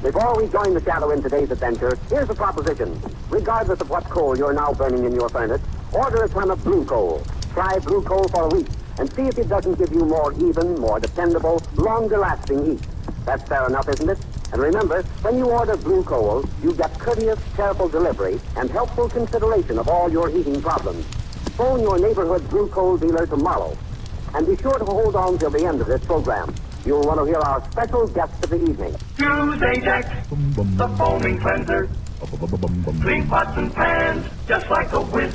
Before we join the shadow in today's adventure, here's a proposition. Regardless of what coal you're now burning in your furnace, order a ton of blue coal. Try blue coal for a week and see if it doesn't give you more even, more dependable, longer-lasting heat. That's fair enough, isn't it? And remember, when you order blue coal, you get courteous, careful delivery and helpful consideration of all your heating problems. Phone your neighborhood blue coal dealer tomorrow. And be sure to hold on till the end of this program. You'll want to hear our special guest of the evening. Use Ajax, the foaming cleanser. Clean pots and pans, just like a whiz.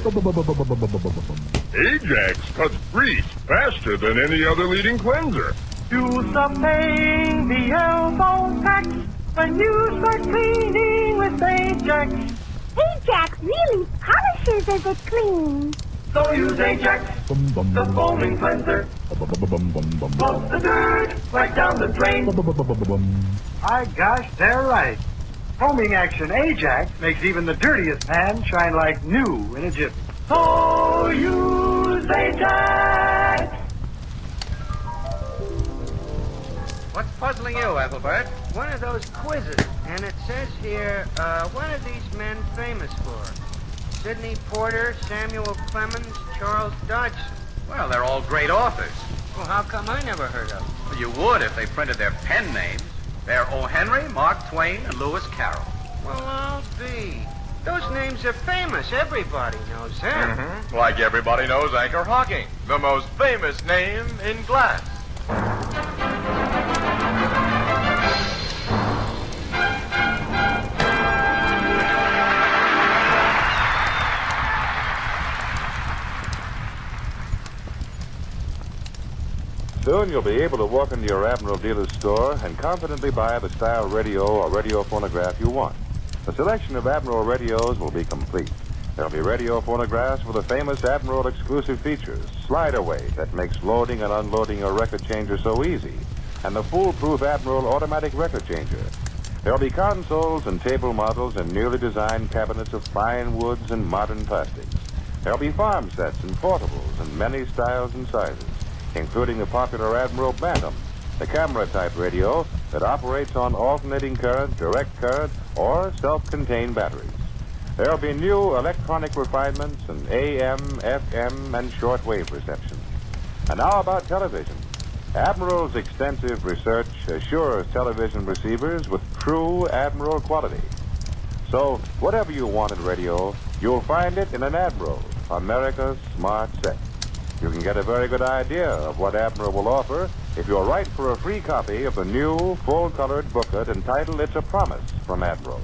Ajax cuts grease faster than any other leading cleanser. Use the pain, the elbow tax, when you start cleaning with Ajax. Ajax really polishes as it cleans. So use Ajax, the foaming cleanser. Pump the dirt right down the drain. My gosh, they're right. Foaming action Ajax makes even the dirtiest pan shine like new in a jiffy. So use Ajax. What's puzzling you, Ethelbert? One of those quizzes. And it says here, what are these men famous for? Sidney Porter, Samuel Clemens, Charles Dodgson. Well, they're all great authors. Well, how come I never heard of them? Well, you would if they printed their pen names. They're O. Henry, Mark Twain, and Lewis Carroll. Well, I'll be. Those names are famous. Everybody knows them. Mm-hmm. Like everybody knows Anchor Hocking, the most famous name in glass. Soon you'll be able to walk into your Admiral dealer's store and confidently buy the style radio or radio phonograph you want. The selection of Admiral radios will be complete. There'll be radio phonographs with the famous Admiral exclusive features, slide away that makes loading and unloading your record changer so easy, and the foolproof Admiral automatic record changer. There'll be consoles and table models and newly designed cabinets of fine woods and modern plastics. There'll be farm sets and portables in many styles and sizes, including the popular Admiral Bantam, the camera-type radio that operates on alternating current, direct current, or self-contained batteries. There'll be new electronic refinements and AM, FM, and shortwave reception. And now about television. Admiral's extensive research assures television receivers with true Admiral quality. So, whatever you want in radio, you'll find it in an Admiral, America's smart set. You can get a very good idea of what Admiral will offer if you'll write for a free copy of the new, full-colored booklet entitled It's a Promise from Admiral.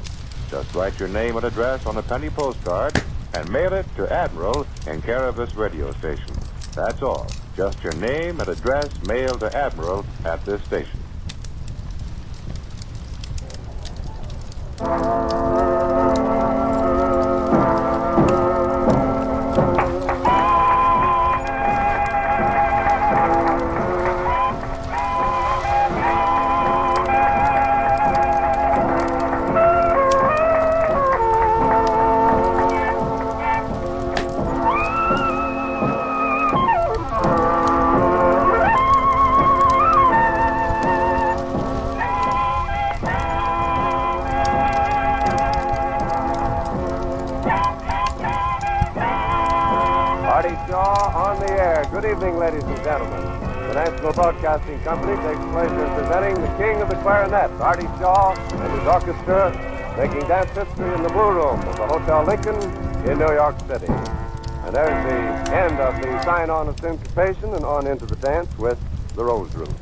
Just write your name and address on a penny postcard and mail it to Admiral in care of this radio station. That's all. Just your name and address mailed to Admiral at this station. Good evening, ladies and gentlemen. The National Broadcasting Company takes pleasure in presenting the king of the clarinet, Artie Shaw, and his orchestra, making dance history in the Blue Room of the Hotel Lincoln in New York City. And there's the end of the sign-on of syncopation and on into the dance with the Rose Room.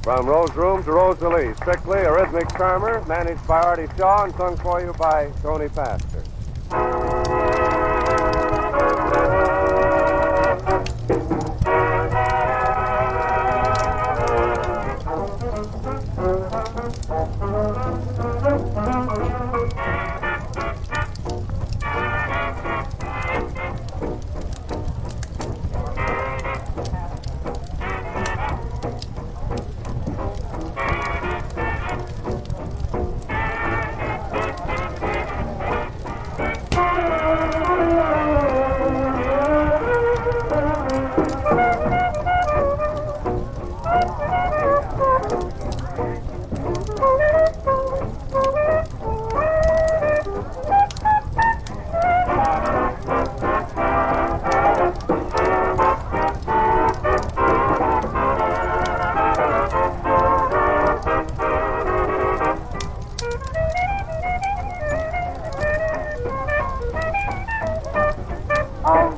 From Rose Room to Rosalie, strictly a rhythmic charmer, managed by Artie Shaw and sung for you by Tony Pastor.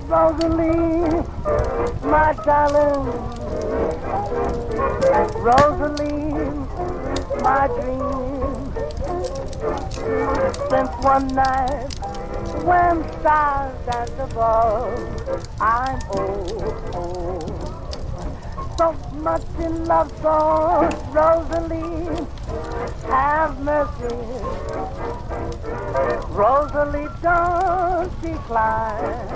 Rosalie, my darling, Rosalie, my dream. Since one night when stars dance above, I'm so much in love, so Rosalie, have mercy. Rosalie, don't decline.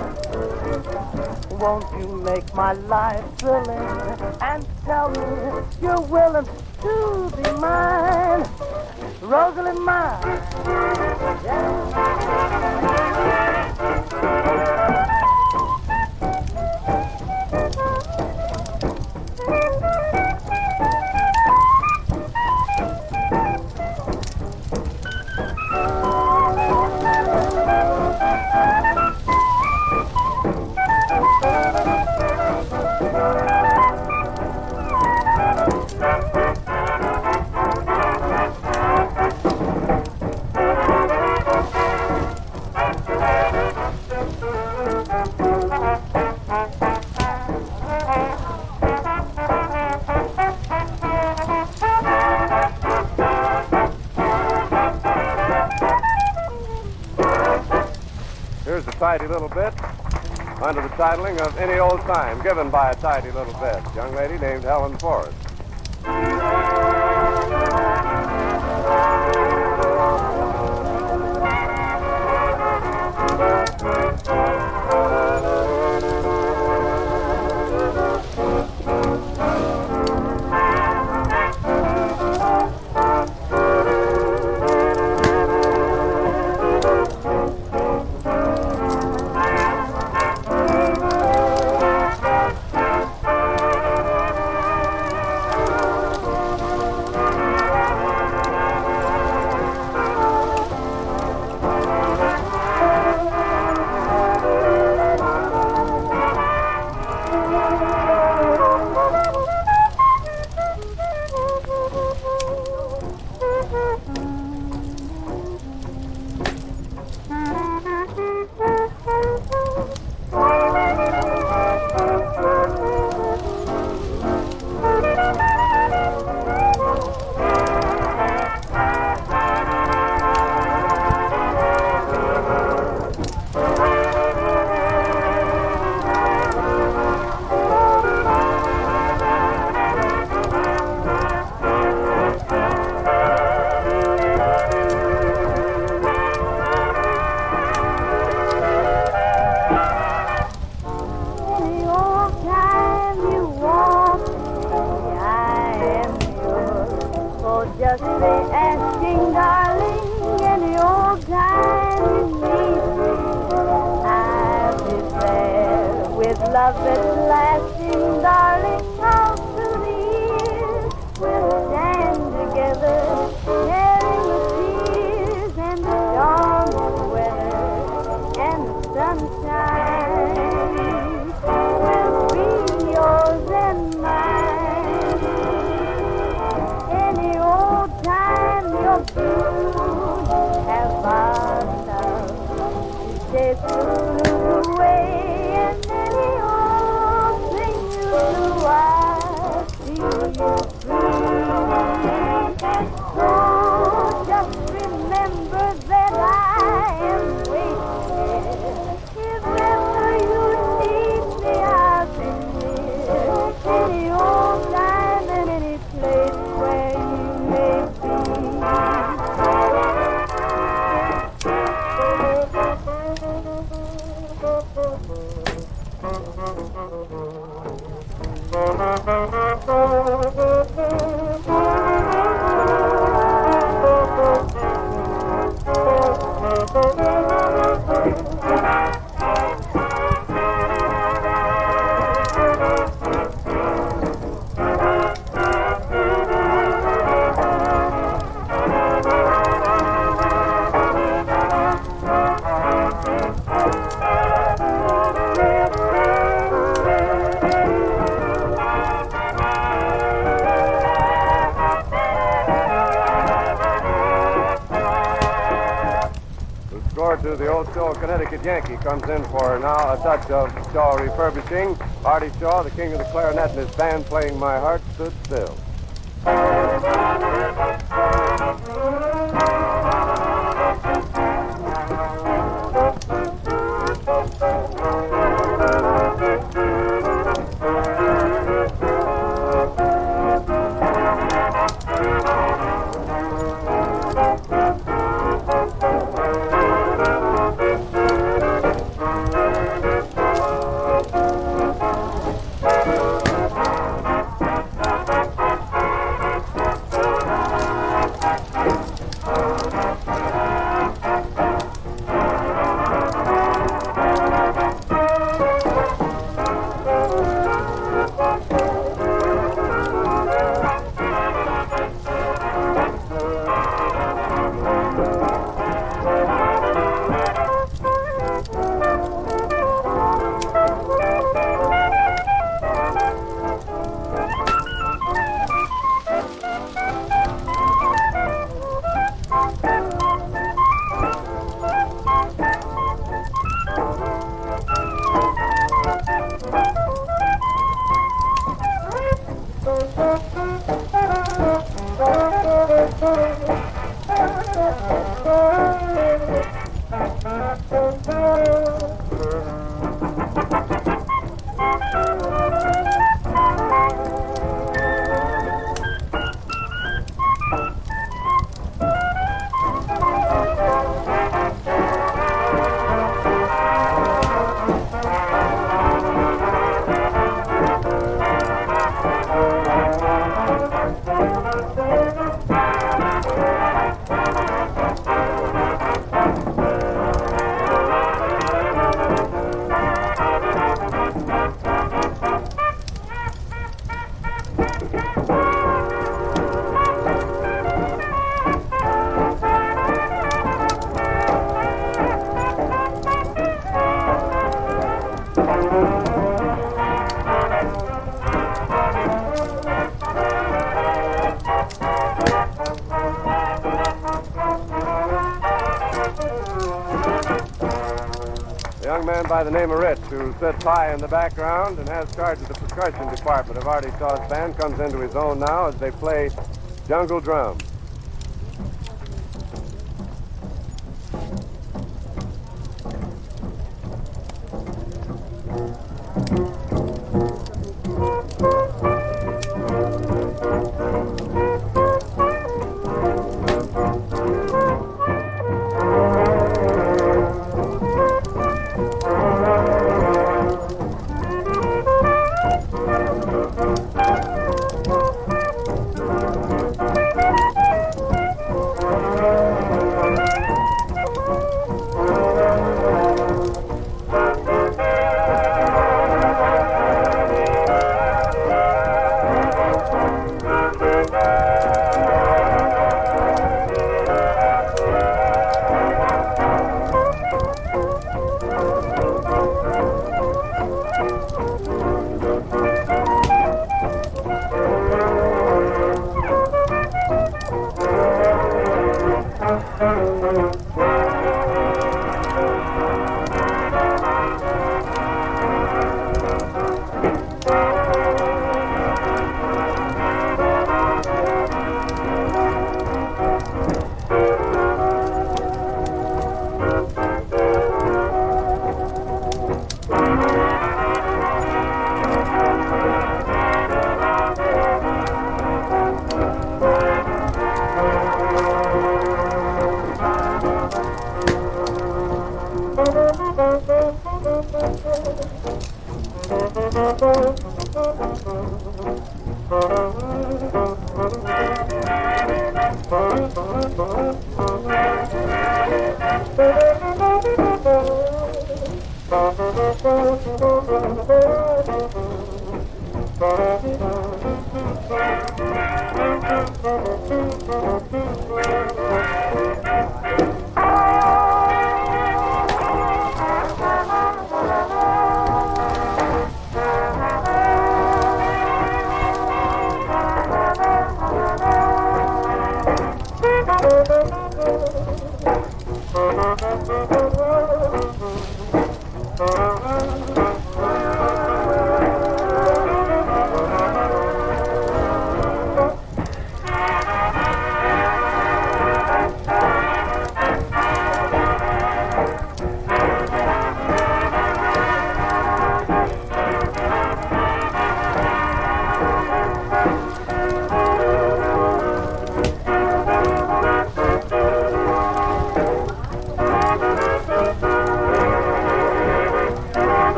Won't you make my life thrilling and tell me you're willing to be mine? Rosalie, mine. Here's a tidy little bit under the titling of Any Old Time, given by a tidy little bit. Young lady named Helen Forrest. Love that's lasting, darling, all through the years. We'll stand together, sharing the tears and the storms of weather and the sunshine. We'll be yours and mine. Any old time you're blue, have our love to stay through the way. To the old Shaw, Connecticut Yankee comes in for now a touch of Shaw refurbishing. Artie Shaw, the king of the clarinet, and his band playing My Heart Stood Still. By the name of Rich, who sits high in the background and has charge of the percussion department of Artie Shaw's band, comes into his own now as they play jungle drum.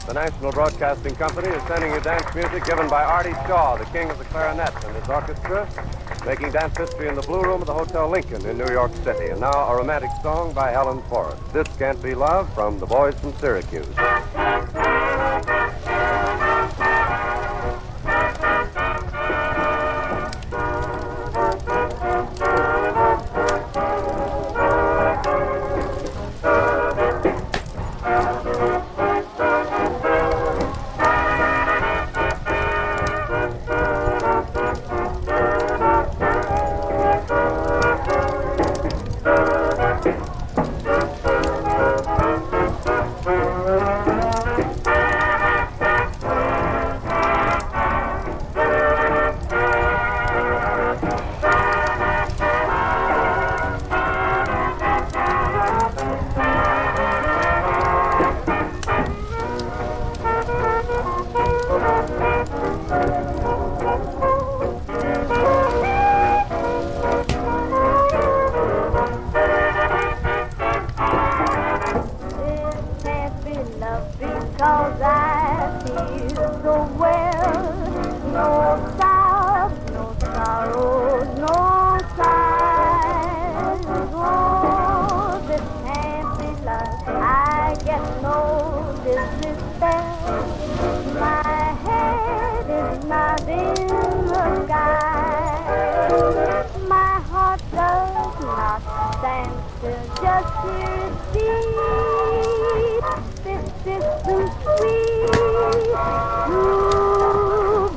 The National Broadcasting Company is sending you dance music given by Artie Shaw, the king of the clarinet, and his orchestra, making dance history in the Blue Room of the Hotel Lincoln in New York City. And now a romantic song by Helen Forrest. This Can't Be Love from the Boys from Syracuse. Because I feel so well. No doubt, no sorrow, no sighs. Oh, this can't be love. I get no disrespect. My head is not in the sky. My heart does not stand still, just hear it beat. This is too sweet to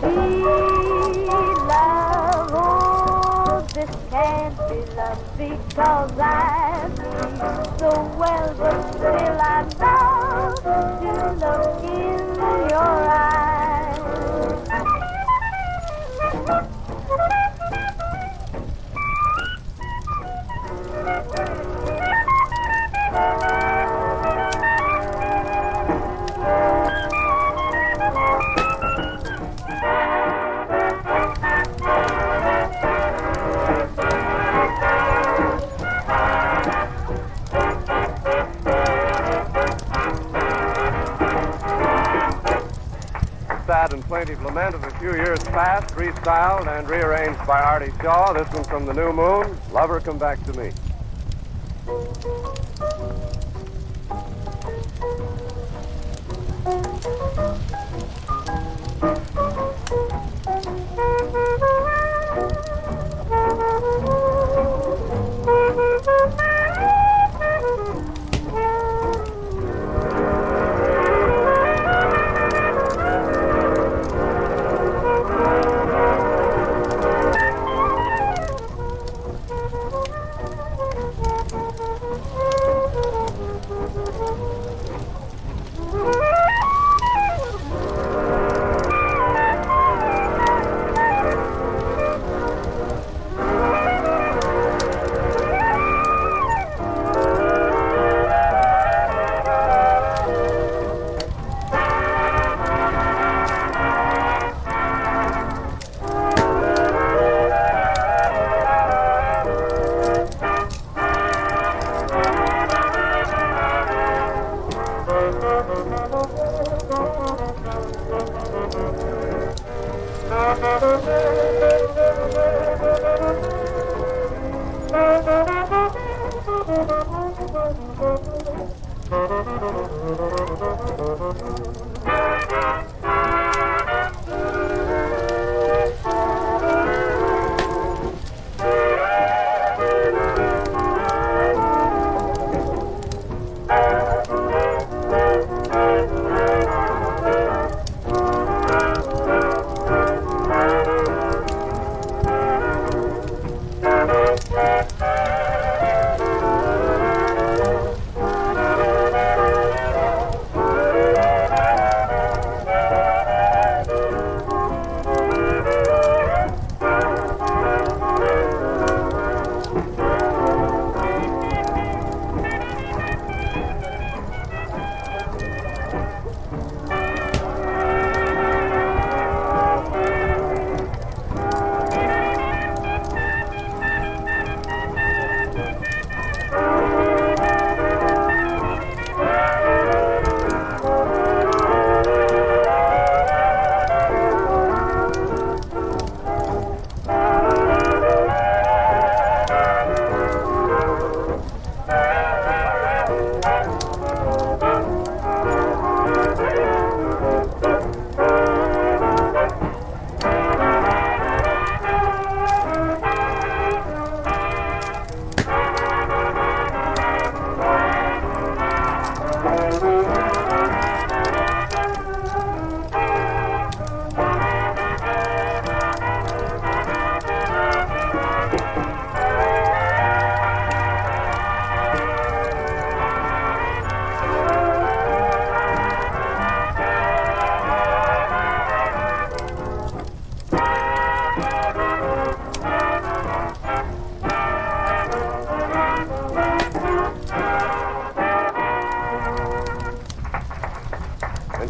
be love. Oh, this can't be love because I feel so well, but still I love to look in your eyes. Sad and plaintive lament of a few years past, restyled and rearranged by Artie Shaw. This one from the New Moon, Lover Come Back to Me.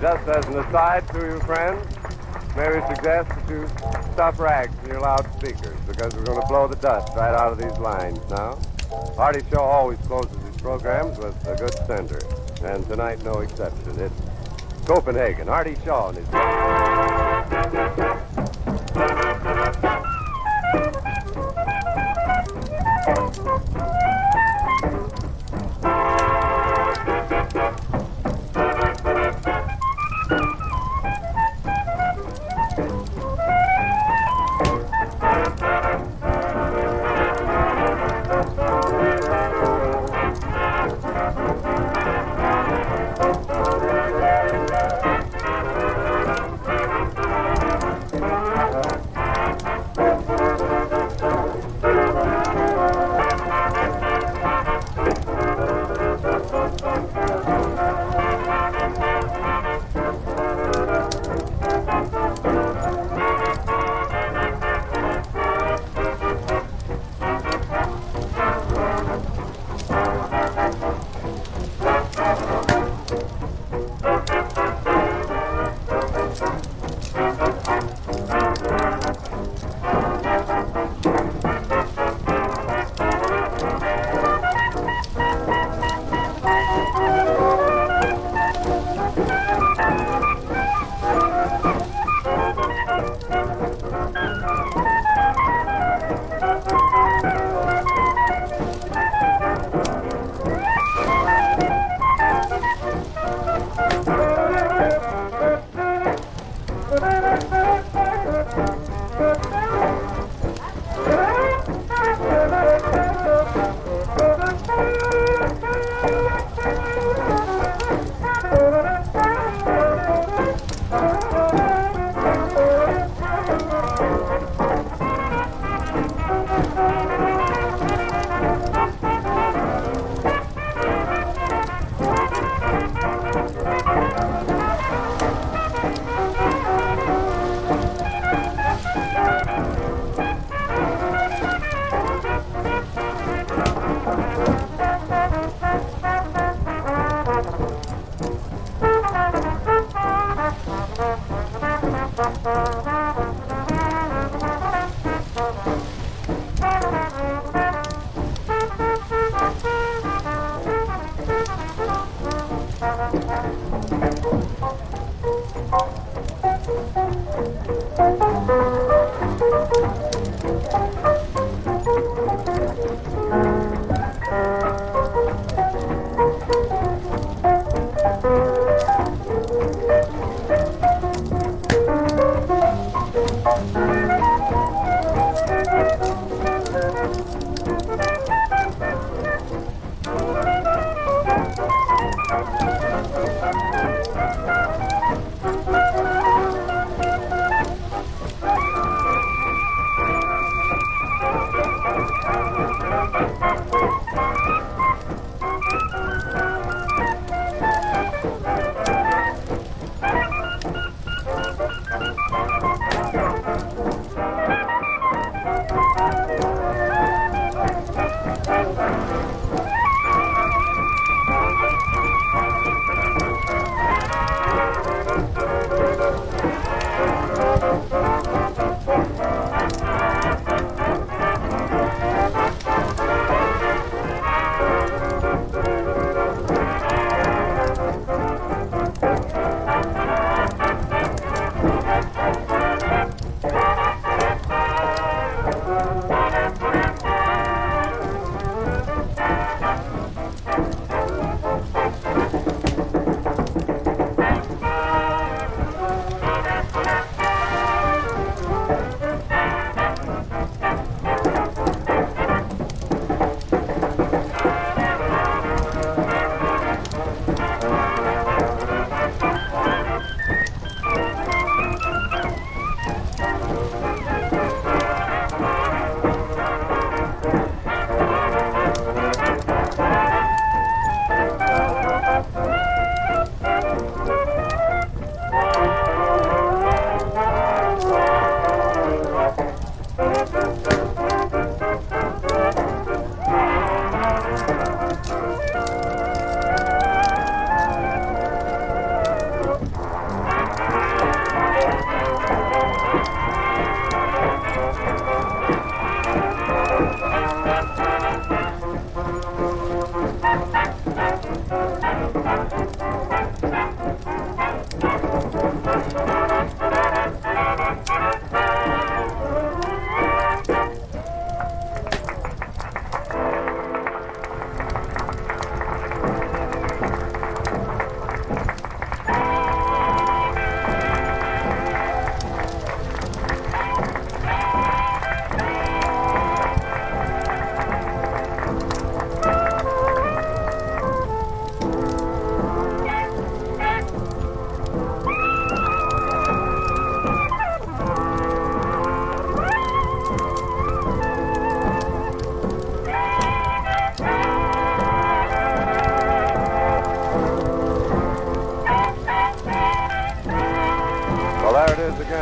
Just as an aside to you friends, may we suggest that you stop rags in your loudspeakers because we're going to blow the dust right out of these lines now. Artie Shaw always closes his programs with a good sender, and tonight no exception. It's Copenhagen, Artie Shaw and his...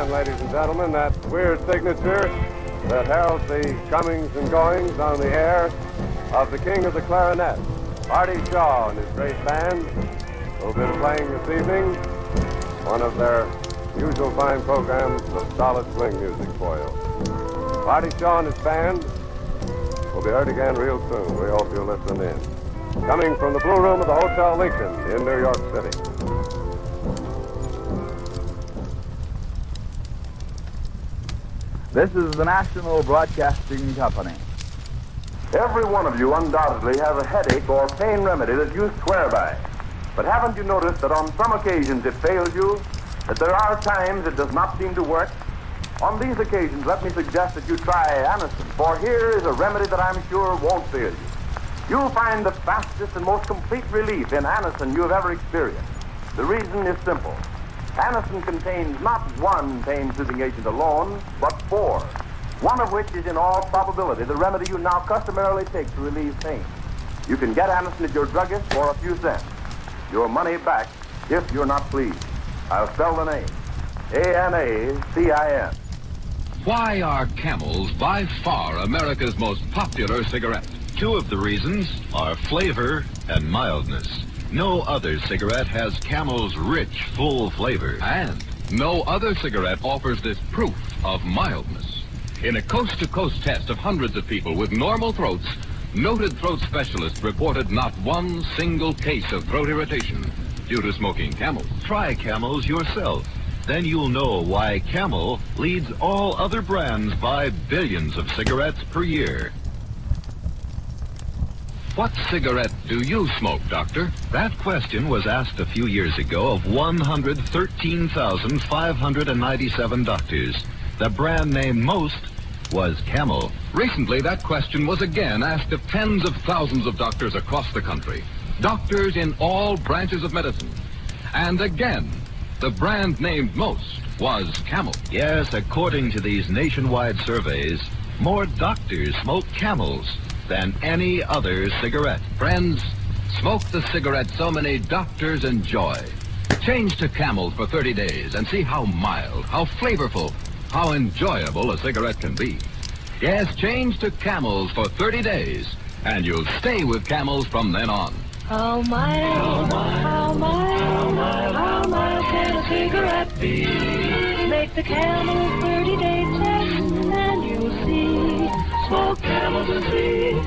Ladies and gentlemen, that weird signature that heralds the comings and goings on the air of the king of the clarinet, Artie Shaw and his great band, will be playing this evening one of their usual fine programs of solid swing music for you. Artie Shaw and his band will be heard again real soon. We hope you'll listen in. Coming from the Blue Room of the Hotel Lincoln in New York City. This is the National Broadcasting Company. Every one of you undoubtedly has a headache or pain remedy that you swear by. But haven't you noticed that on some occasions it fails you? That there are times it does not seem to work? On these occasions, let me suggest that you try Anacin, for here is a remedy that I'm sure won't fail you. You'll find the fastest and most complete relief in Anacin you have ever experienced. The reason is simple. Anacin contains not one pain-soothing agent alone, but 4, one of which is in all probability the remedy you now customarily take to relieve pain. You can get Anacin at your druggist for a few cents. Your money back if you're not pleased. I'll spell the name. Anacin. Why are Camels by far America's most popular cigarette? 2 of the reasons are flavor and mildness. No other cigarette has Camel's rich, full flavor. And no other cigarette offers this proof of mildness. In a coast-to-coast test of hundreds of people with normal throats, noted throat specialists reported not one single case of throat irritation due to smoking Camels. Try Camels yourself. Then you'll know why Camel leads all other brands by billions of cigarettes per year. What cigarette do you smoke, Doctor? That question was asked a few years ago of 113,597 doctors. The brand name most was Camel. Recently, that question was again asked of tens of thousands of doctors across the country. Doctors in all branches of medicine. And again, the brand named most was Camel. Yes, according to these nationwide surveys, more doctors smoke Camels than any other cigarette. Friends, smoke the cigarette so many doctors enjoy. Change to Camel for 30 days and see how mild, how flavorful, how enjoyable a cigarette can be. Yes, change to Camels for 30 days, and you'll stay with Camels from then on. How mild, how mild, how mild, how mild can a cigarette be? Make the Camel 30-day test, and you'll see. Smoke Camels and see.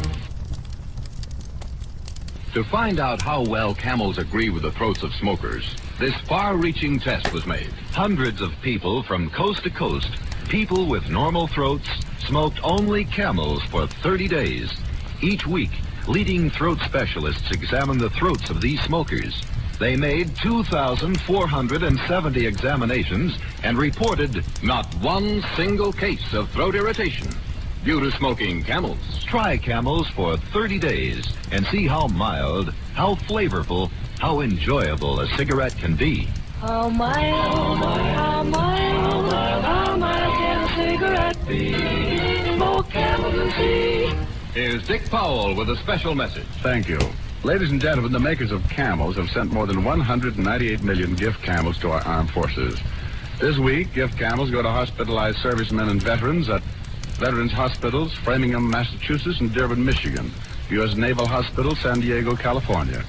To find out how well Camels agree with the throats of smokers, this far-reaching test was made. Hundreds of people from coast to coast, people with normal throats, smoked only Camels for 30 days. Each week, leading throat specialists examined the throats of these smokers. They made 2,470 examinations and reported not one single case of throat irritation due to smoking Camels. Try Camels for 30 days and see how mild, how flavorful, how enjoyable a cigarette can be. How mild, how mild, how mild, how mild can a cigarette be? Smoke Camels and see. Here's Dick Powell with a special message. Thank you. Ladies and gentlemen, the makers of Camels have sent more than 198 million gift Camels to our armed forces. This week, gift Camels go to hospitalized servicemen and veterans at Veterans Hospitals, Framingham, Massachusetts, and Dearborn, Michigan, U.S. Naval Hospital, San Diego, California,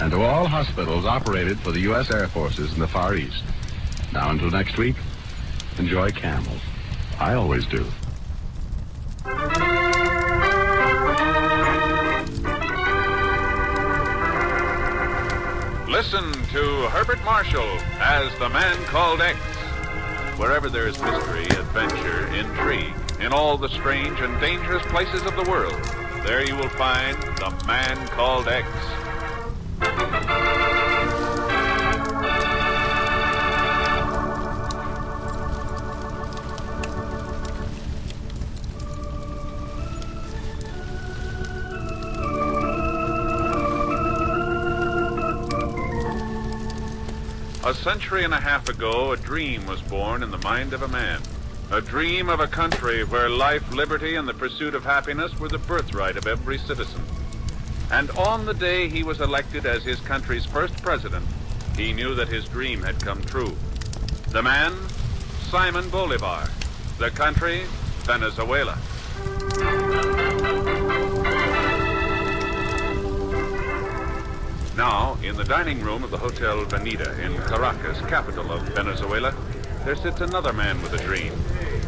and to all hospitals operated for the U.S. Air Forces in the Far East. Now, until next week, enjoy Camels. I always do. Listen to Herbert Marshall as the Man Called X. Wherever there is mystery, adventure, intrigue, in all the strange and dangerous places of the world, there you will find the Man Called X. A century and a half ago, a dream was born in the mind of a man. A dream of a country where life, liberty, and the pursuit of happiness were the birthright of every citizen. And on the day he was elected as his country's first president, he knew that his dream had come true. The man, Simon Bolivar. The country, Venezuela. Now, in the dining room of the Hotel Venida in Caracas, capital of Venezuela, there sits another man with a dream.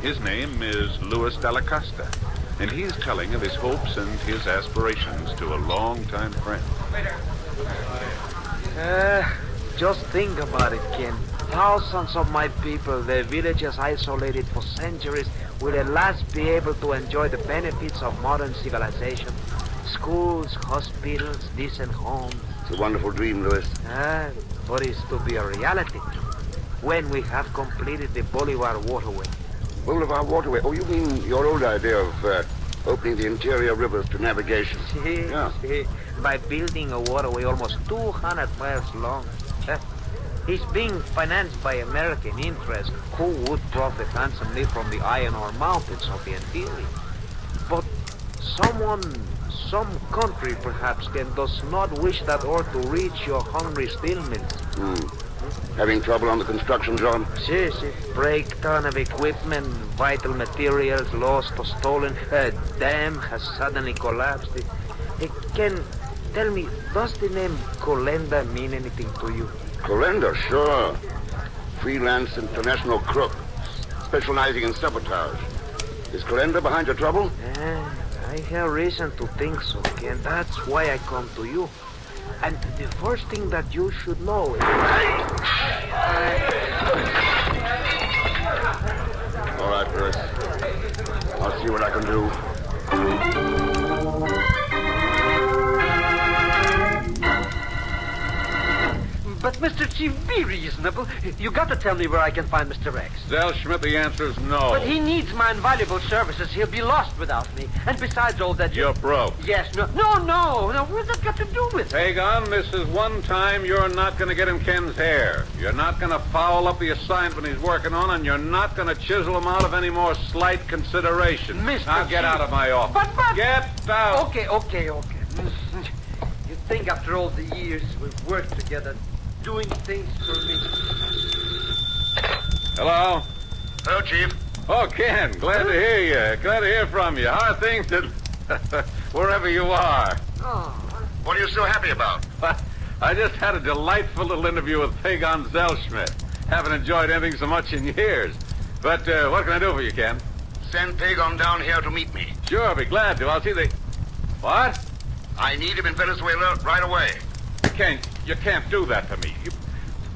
His name is Luis de la Costa, and he's telling of his hopes and his aspirations to a long-time friend. Just think about it, Ken. Thousands of my people, their villages isolated for centuries, will at last be able to enjoy the benefits of modern civilization. Schools, hospitals, decent homes. It's a wonderful dream, Louis. But it's to be a reality when we have completed the Bolivar Waterway. Bolivar Waterway? Oh, you mean your old idea of opening the interior rivers to navigation? See, by building a waterway almost 200 miles long. It's being financed by American interests who would profit handsomely from the iron ore mountains of the interior. But some country perhaps does not wish that ore to reach your hungry steel mills. Having trouble on the construction job? See. Breakdown of equipment, vital materials lost or stolen. A dam has suddenly collapsed. Ken, tell me, does the name Colenda mean anything to you? Colenda, sure. Freelance international crook, specializing in sabotage. Is Colenda behind your trouble? I have reason to think so, Ken. That's why I come to you. And the first thing that you should know is... All right, Chris. I'll see what I can do. But, Mr. Chief, be reasonable. You got to tell me where I can find Mr. X. Zellschmidt, the answer's no. But he needs my invaluable services. He'll be lost without me. And besides all that... You're broke. Yes, no. What's that got to do with it? Pagan, this is one time you're not going to get in Ken's hair. You're not going to foul up the assignment he's working on, and you're not going to chisel him out of any more slight consideration. Mr. Now get out of my office. But... Get out. Okay. You think after all the years we've worked together... doing things for me. Hello? Hello, Chief. Oh, Ken, glad to hear you. Glad to hear from you. How are things at wherever you are? Oh. What are you so happy about? I just had a delightful little interview with Pagan Zellschmidt. Haven't enjoyed anything so much in years. But what can I do for you, Ken? Send Pagan down here to meet me. Sure, I'll be glad to. I'll see the... What? I need him in Venezuela right away. Ken, you can't do that to me.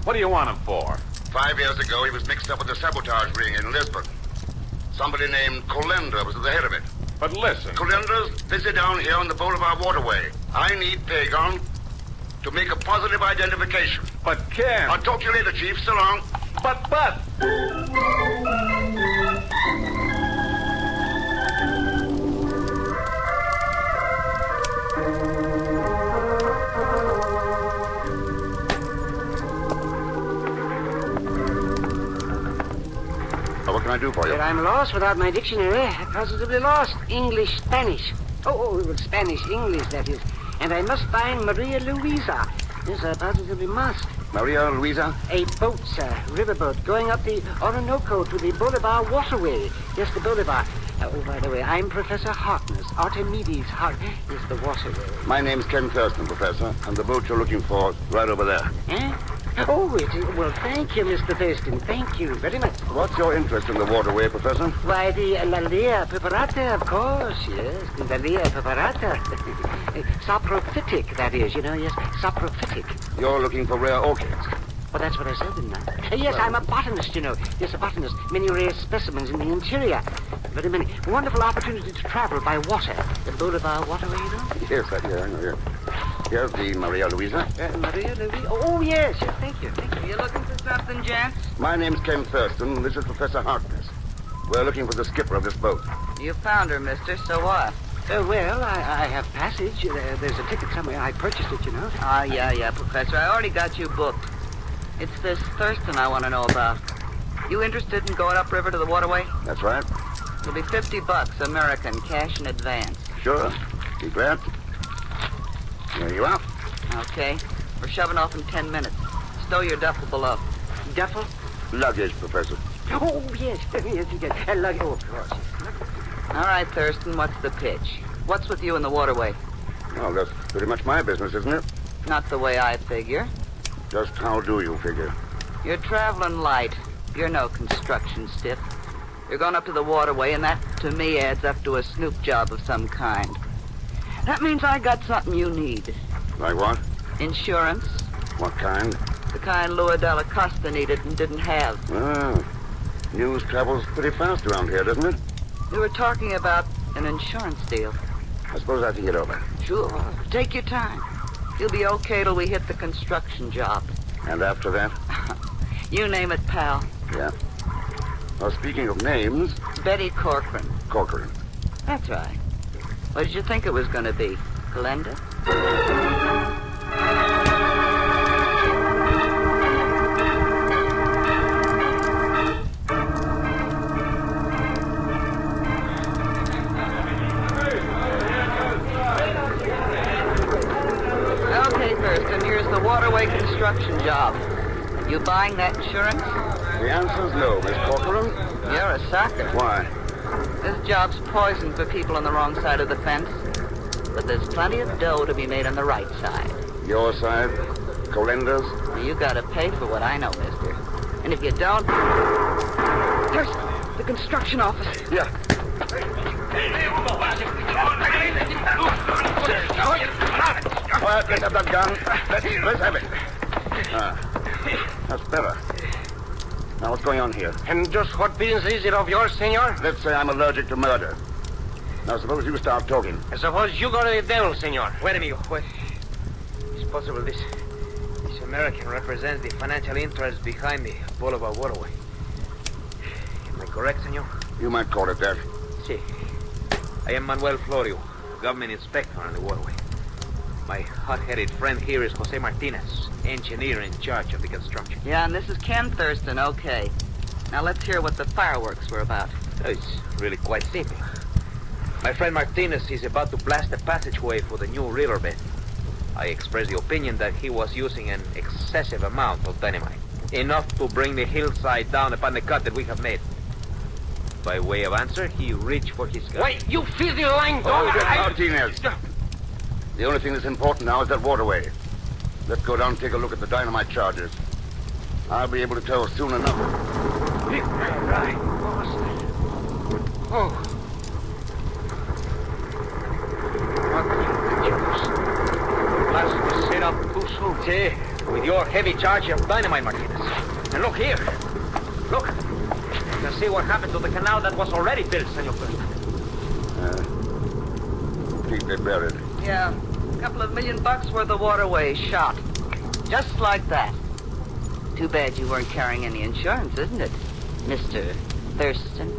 What do you want him for? 5 years ago, he was mixed up with a sabotage ring in Lisbon. Somebody named Colenda was at the head of it. But listen... Colenda's busy down here on the Bolivar Waterway. I need Pagan to make a positive identification. But, Ken... I'll talk to you later, Chief. So long. But... What can I do for you? Well, I'm lost without my dictionary. Positively lost. English, Spanish. Oh, Spanish, English, that is. And I must find Maria Luisa. Yes, I positively must. Maria Luisa? A boat, sir. Riverboat, going up the Orinoco to the Bolivar Waterway. Yes, the Bolivar. Oh, by the way, I'm Professor Harkness. Archimedes Harkness is the waterway. My name's Ken Thurston, Professor, and the boat you're looking for is right over there. Eh? Oh, well, thank you, Mr. Thurston. Thank you very much. What's your interest in the waterway, Professor? Why, the Lalea preparata, of course, yes. The Lalea preparata. Saprophytic, that is, yes. Saprophytic. You're looking for rare orchids. Well, that's what I said, didn't I? Yes, I'm a botanist, Yes, a botanist. Many rare specimens in the interior. Very many. Wonderful opportunity to travel by water. The Boulevard waterway, Yes, I know here. Here's the Maria Luisa. Maria Luisa? Oh, yes, thank you. You looking for something, gents? My name's Ken Thurston. This is Professor Harkness. We're looking for the skipper of this boat. You found her, mister, so what? Well, I have passage. There's a ticket somewhere. I purchased it, Yeah, Professor. I already got you booked. It's this Thurston I want to know about. You interested in going upriver to the waterway? That's right. It'll be $50 American, cash in advance. Sure. Be glad. Here you are. Okay. We're shoving off in 10 minutes. Stow your duffel below. Duffel? Luggage, Professor. Oh, yes. Luggage. Oh, of course. All right, Thurston, what's the pitch? What's with you in the waterway? Well, that's pretty much my business, isn't it? Not the way I figure. Just how do you figure? You're traveling light. You're no construction stiff. You're going up to the waterway, and that, to me, adds up to a snoop job of some kind. That means I got something you need. Like what? Insurance. What kind? The kind Lua Della Costa needed and didn't have. News travels pretty fast around here, doesn't it? We were talking about an insurance deal. I suppose I think it over. Sure. Take your time. You'll be okay till we hit the construction job. And after that? You name it, pal. Yeah. Well, speaking of names... Betty Corcoran. Corcoran. That's right. What did you think it was going to be? Glenda? Okay, Thurston, here's the waterway construction job. You buying that insurance? The answer's no, Miss Corcoran. You're a sucker. Why? This job's poison for people on the wrong side of the fence. But there's plenty of dough to be made on the right side. Your side? Colenda's? You gotta pay for what I know, mister. And if you don't... There's the construction office. Yeah. Quiet, let's have that gun. Let's have it. That's better. Now, what's going on here? And just what business is it of yours, senor? Let's say I'm allergic to murder. Now, suppose you start talking. I suppose you go to the devil, senor. Wait a minute. Wait. It's possible this American represents the financial interests behind the Boulevard waterway. Am I correct, senor? You might call it that. Si. I am Manuel Florio, government inspector on the waterway. My hot-headed friend here is Jose Martinez, engineer in charge of the construction. Yeah, and this is Ken Thurston, okay. Now let's hear what the fireworks were about. It's really quite simple. My friend Martinez is about to blast the passageway for the new riverbed. I expressed the opinion that he was using an excessive amount of dynamite. Enough to bring the hillside down upon the cut that we have made. By way of answer, he reached for his gun. Wait, you filthy lying dog! Hold it, Martinez. The only thing that's important now is that waterway. Let's go down and take a look at the dynamite charges. I'll be able to tell soon enough. Right. Oh. Must was set up too soon. See, with your heavy charge of dynamite, Martinez. And look here. Look. You can see what happened to the canal that was already built, Senor Thurston. Keep it buried. Yeah, a couple of $1 million worth of waterway shot. Just like that. Too bad you weren't carrying any insurance, isn't it, Mr. Thurston?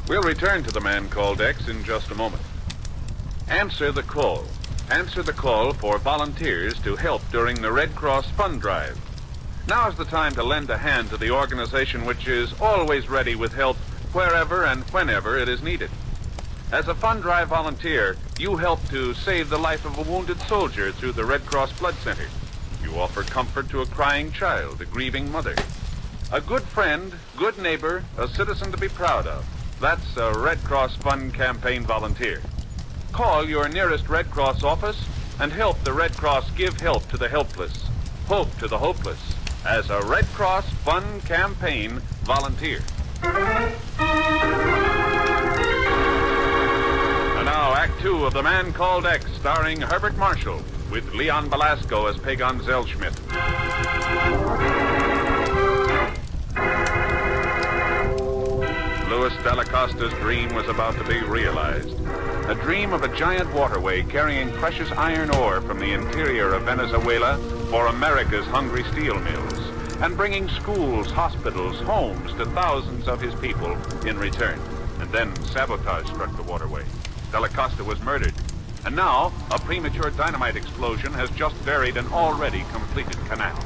We'll return to the man called X in just a moment. Answer the call. Answer the call for volunteers to help during the Red Cross Fund Drive. Now's the time to lend a hand to the organization which is always ready with help wherever and whenever it is needed. As a Fund Drive volunteer, you help to save the life of a wounded soldier through the Red Cross Blood Center. You offer comfort to a crying child, a grieving mother. A good friend, good neighbor, a citizen to be proud of. That's a Red Cross Fund Campaign volunteer. Call your nearest Red Cross office and help the Red Cross give help to the helpless, hope to the hopeless, as a Red Cross Fund Campaign volunteer. And now, Act Two of The Man Called X, starring Herbert Marshall, with Leon Belasco as Pagan Zellschmidt. Louis Delacosta's dream was about to be realized. A dream of a giant waterway carrying precious iron ore from the interior of Venezuela for America's hungry steel mills, and bringing schools, hospitals, homes to thousands of his people in return. And then sabotage struck the waterway. Delacosta was murdered. And now, a premature dynamite explosion has just buried an already completed canal.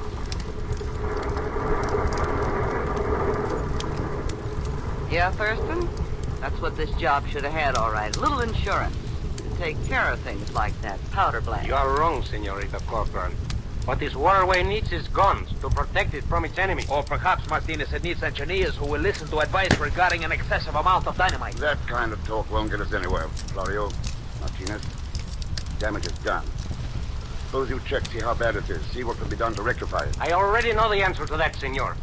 Yeah, Thurston? That's what this job should have had, all right. A little insurance to take care of things like that. Powder blast. You are wrong, Senorita Corcoran. What this waterway needs is guns to protect it from its enemy. Or perhaps, Martinez, it needs engineers who will listen to advice regarding an excessive amount of dynamite. That kind of talk won't get us anywhere, Florio. Martinez, damage is done. Suppose you check, see how bad it is, see what can be done to rectify it. I already know the answer to that, senor.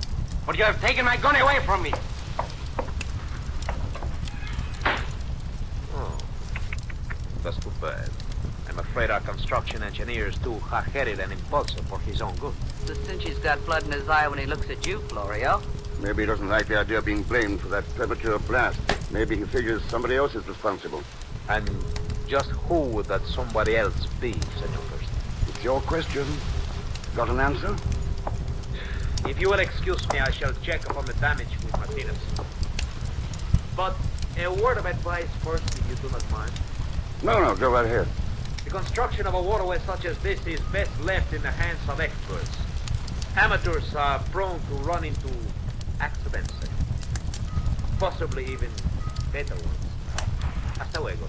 But you have taken my gun away from me. That's too bad. I'm afraid our construction engineer is too hot-headed and impulsive for his own good. The cinch he's got blood in his eye when he looks at you, Florio. Maybe he doesn't like the idea of being blamed for that premature blast. Maybe he figures somebody else is responsible. And just who would that somebody else be, Senor Thurston? It's your question. Got an answer? If you will excuse me, I shall check upon the damage with Martinez. But a word of advice first, if you do not mind. No, go right ahead. The construction of a waterway such as this is best left in the hands of experts. Amateurs are prone to run into accidents, possibly even fatal ones. Hasta luego.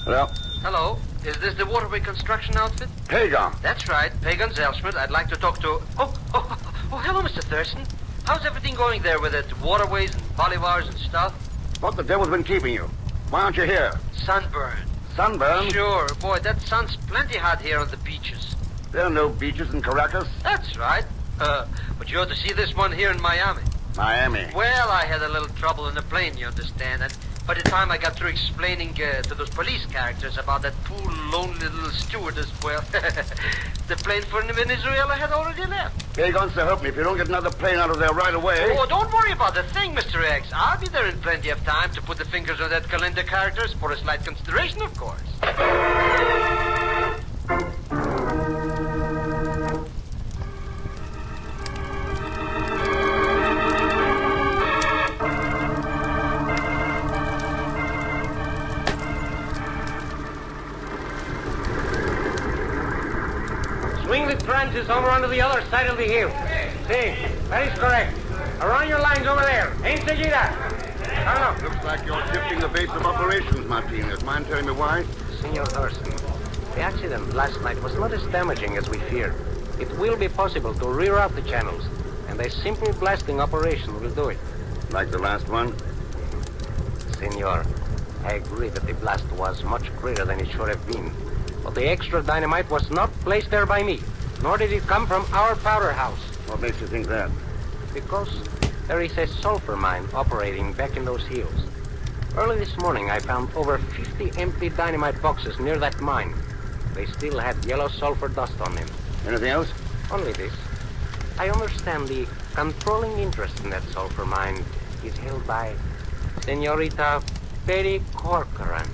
Hello? Hello. Is this the waterway construction outfit? Pagan. That's right. Pagan Zellschmidt. I'd like to talk to... Oh, hello, Mr. Thurston. How's everything going there with it? Waterways and bolivars and stuff? What the devil's been keeping you? Why aren't you here? Sunburn. Sunburn? Sure. Boy, that sun's plenty hot here on the beaches. There are no beaches in Caracas. That's right. But you ought to see this one here in Miami. Miami? Well, I had a little trouble in the plane, you understand, and by the time I got through explaining to those police characters about that poor, lonely little stewardess, well, the plane for Venezuela had already left. Pagan, so help me. If you don't get another plane out of there right away... Oh, don't worry about the thing, Mr. X. I'll be there in plenty of time to put the fingers on that calendar characters for a slight consideration, of course. Swing the trenches over onto the other side of the hill. See, that is correct. Around your lines over there. Enseguida. Looks like you're shifting the base of operations, Martinez. Mind telling me why? Senor Thurston, the accident last night was not as damaging as we feared. It will be possible to reroute the channels, and a simple blasting operation will do it. Like the last one? Senor, I agree that the blast was much greater than it should have been. But the extra dynamite was not placed there by me, nor did it come from our powder house. What makes you think that? Because there is a sulfur mine operating back in those hills. Early this morning, I found over 50 empty dynamite boxes near that mine. They still had yellow sulfur dust on them. Anything else? Only this. I understand the controlling interest in that sulfur mine is held by Senorita Betty Corcoran.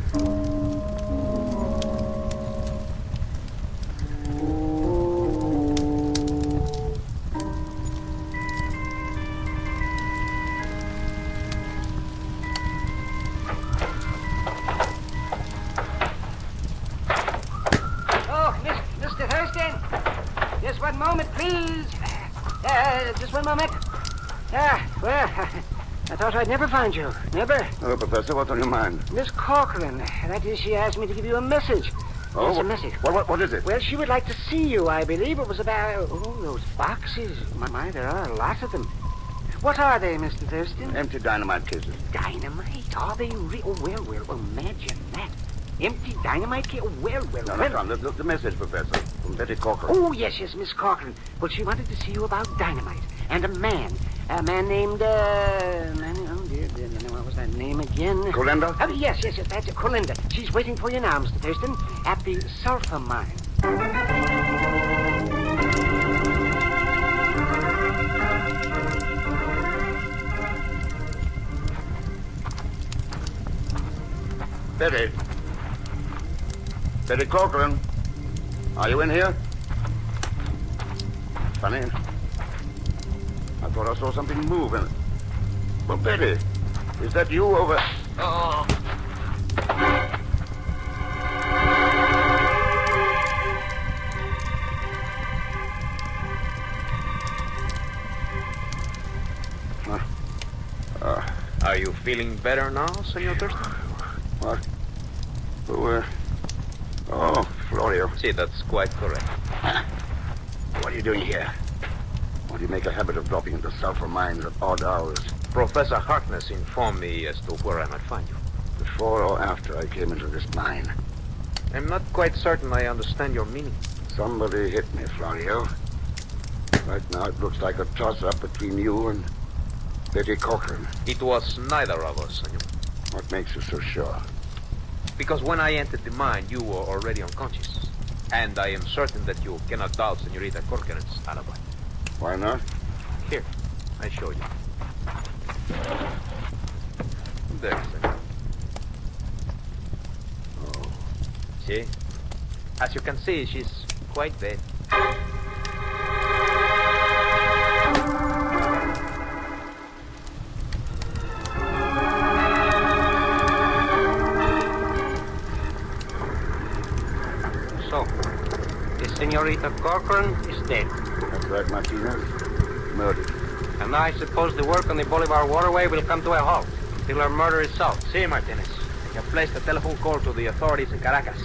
Oh, Mr. Thurston. Just one moment, please. this one, Mamet? Well, I thought I'd never find you. Never. Hello, Professor. What's on your mind? Miss Corcoran. That is, she asked me to give you a message. Oh, It's a message. What is it? Well, she would like to see you, I believe. It was about, those boxes. My, there are a lot of them. What are they, Mr. Thurston? Empty dynamite cases. Dynamite? Are they real? Oh, well, imagine that. Empty dynamite cases? Well. No, Tom, the message, Professor, from Betty Corcoran. Oh, yes, Miss Corcoran. Well, she wanted to see you about dynamite. And a man named, oh, dear, what was that name again? Colinda? Oh, yes, that's it, Colinda. She's waiting for you now, Mr. Thurston, at the sulfur mine. Betty Corcoran, are you in here? Funny. I thought I saw something move in it. Well, Betty, is that you over... Oh. Are you feeling better now, Senor Thurston? What? Oh, Florio. See, that's quite correct. What are you doing here? Why do you make a habit of dropping into sulfur mines at odd hours? Professor Harkness informed me as to where I might find you. Before or after I came into this mine? I'm not quite certain I understand your meaning. Somebody hit me, Florio. Right now it looks like a toss-up between you and Betty Corcoran. It was neither of us, senor. What makes you so sure? Because when I entered the mine, you were already unconscious. And I am certain that you cannot doubt Senorita Corcoran's alibi. Why not? Here, I show you. There, senor. Oh. See? As you can see, she's quite dead. So, the Senorita Corcoran is dead. That's right, Martinez. Murdered. And I suppose the work on the Bolivar waterway will come to a halt until her murder is solved. See, Martinez. I have placed a telephone call to the authorities in Caracas.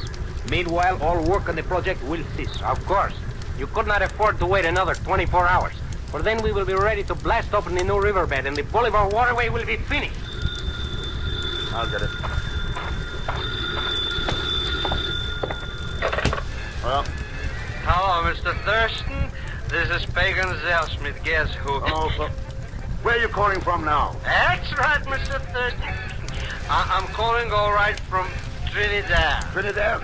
Meanwhile, all work on the project will cease. Of course. You could not afford to wait another 24 hours. For then we will be ready to blast open the new riverbed and the Bolivar waterway will be finished. I'll get it. Well? Hello, Mr. Thurston. This is Pagan Zellsmith. Guess who? Oh, so where are you calling from now? That's right, Mr. Thurston. I'm calling all right from Trinidad. Trinidad?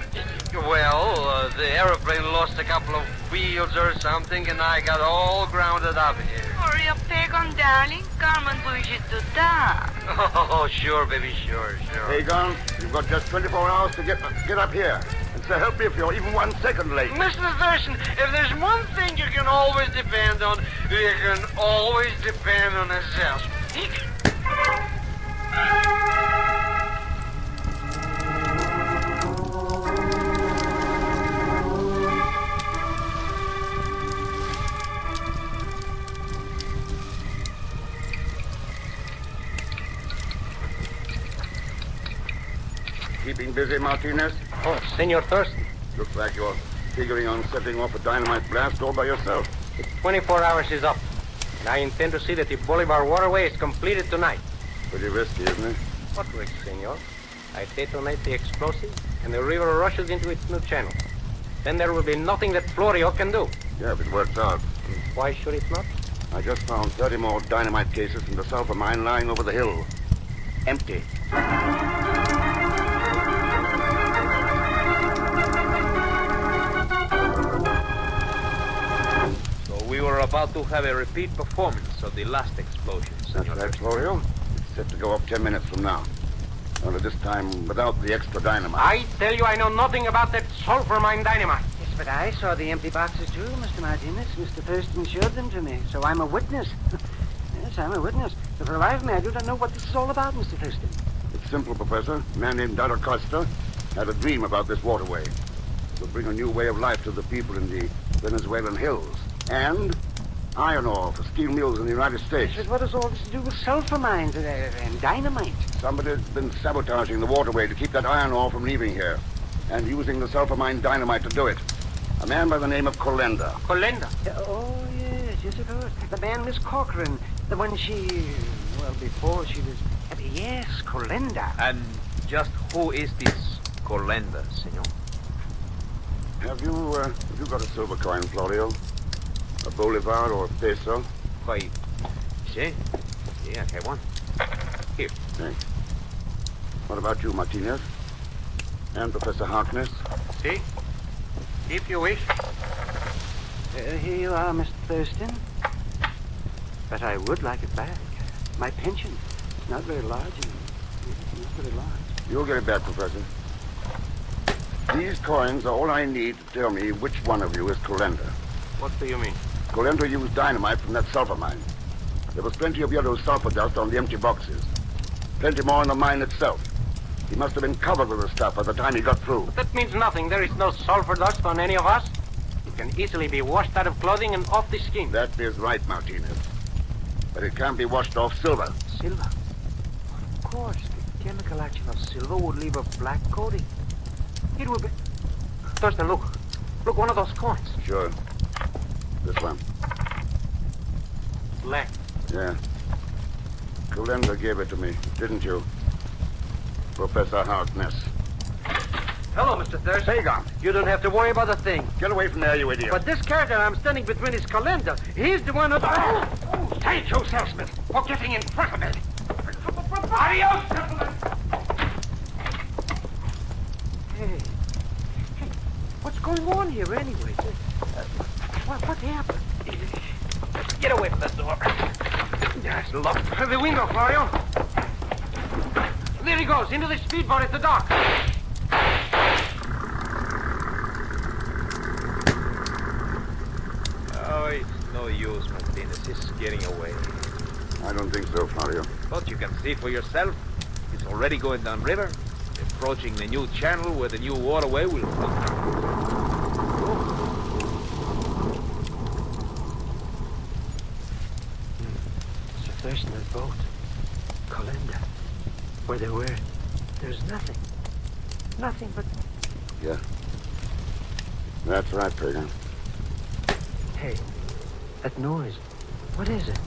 Well, the aeroplane lost a couple of wheels or something, and I got all grounded up here. Hurry up, Pagan, darling. Carmen wishes to die. Oh, sure, baby, sure. Hey, Gon, you've got just 24 hours to get up here. And so help me if you're even 1 second late. Mr. Thurston, if there's one thing you can always depend on, you can always depend on yourself. Keeping busy, Martinez? Oh, Senor Thurston. Looks like you're figuring on setting off a dynamite blast all by yourself. The 24 hours is up. And I intend to see that the Bolivar waterway is completed tonight. Pretty risky, isn't it? What risk, senor? I detonate the explosive, and the river rushes into its new channel. Then there will be nothing that Florio can do. Yeah, if it works out. And why should it not? I just found 30 more dynamite cases in the sulfur mine lying over the hill. Empty. We were about to have a repeat performance of the last explosion, That's right, Florio. It's set to go up 10 minutes from now. Only this time without the extra dynamite. I tell you, I know nothing about that sulfur mine dynamite. Yes, but I saw the empty boxes too, Mr. Martinez. Mr. Thurston showed them to me, so I'm a witness. Yes, I'm a witness. But for the life of me, I do not know what this is all about, Mr. Thurston. It's simple, Professor. A man named Dada Costa had a dream about this waterway. It would bring a new way of life to the people in the Venezuelan hills. And Iron ore for steel mills in the United States. But what does all this to do with sulfur mines and dynamite? Somebody's been sabotaging the waterway to keep that iron ore from leaving here. And using the sulfur mine dynamite to do it. A man by the name of Colenda. Colenda? Oh, yes, of course. The man, Miss Corcoran. The one before she was... yes, Colenda. And just who is this Colenda, senor? Have you got a silver coin, Florio? A bolivar or a peso? Why, sí, I have one. Here. Thanks. What about you, Martinez? And Professor Harkness? See? If you wish. Here you are, Mr. Thurston. But I would like it back. My pension. Not very large. Not very large. You'll get it back, Professor. These coins are all I need to tell me which one of you is Colenda. What do you mean? Colenda used dynamite from that sulfur mine. There was plenty of yellow sulfur dust on the empty boxes. Plenty more in the mine itself. He must have been covered with the stuff by the time he got through. But that means nothing. There is no sulfur dust on any of us. It can easily be washed out of clothing and off the skin. That is right, Martinez. But it can't be washed off silver. Silver? Of course. The chemical action of silver would leave a black coating. It would be... Thurston, look. Look, one of those coins. Sure. This one. Black. Yeah. Colenda gave it to me, didn't you? Professor Harkness. Hello, Mr. Thurston. Pagon. You don't have to worry about a thing. Get away from there, you idiot. But this character I'm standing between is Colenda. He's the one who... Stage yourself, Smith, for getting in front of me. Adios, gentlemen. Hey, what's going on here anyway? What happened? Get away from that door. Yes, locked. The window, Florio. There he goes, into the speedboat at the dock. Oh, it's no use, Martinez. He's getting away. I don't think so, Florio. But you can see for yourself. It's already going downriver, approaching the new channel where the new waterway will flow. Thurston's boat. Colenda. Where they were. There's nothing. Nothing but... Yeah. That's right, Pagan. Hey, that noise. What is it?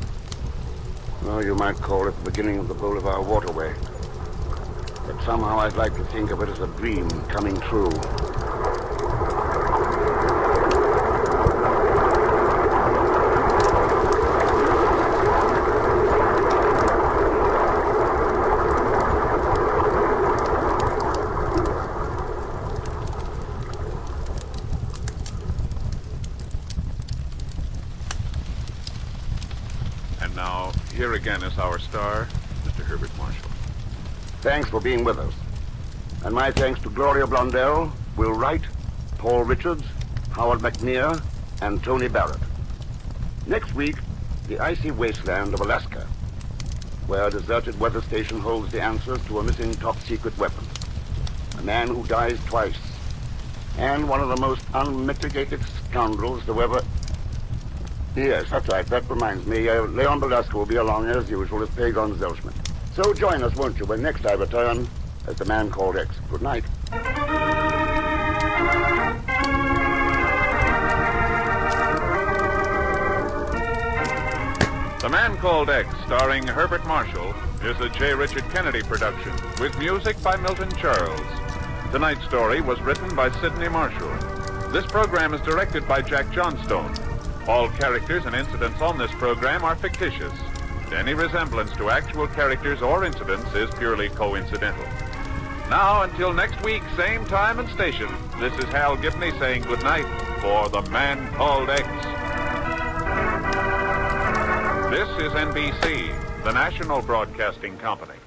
Well, you might call it the beginning of the Bolivar waterway. But somehow I'd like to think of it as a dream coming true. Here again is our star, Mr. Herbert Marshall. Thanks for being with us. And my thanks to Gloria Blondell, Will Wright, Paul Richards, Howard McNear, and Tony Barrett. Next week, the icy wasteland of Alaska, where a deserted weather station holds the answers to a missing top-secret weapon. A man who dies twice, and one of the most unmitigated scoundrels to ever... Yes, that's right. That reminds me. Leon Belasco will be along as usual as Pagon Zelschman. So join us, won't you, when next I return as the Man Called X. Good night. The Man Called X, starring Herbert Marshall, is a J. Richard Kennedy production with music by Milton Charles. Tonight's story was written by Sidney Marshall. This program is directed by Jack Johnstone. All characters and incidents on this program are fictitious. Any resemblance to actual characters or incidents is purely coincidental. Now, until next week, same time and station, this is Hal Gibney saying goodnight for The Man Called X. This is NBC, the national broadcasting company.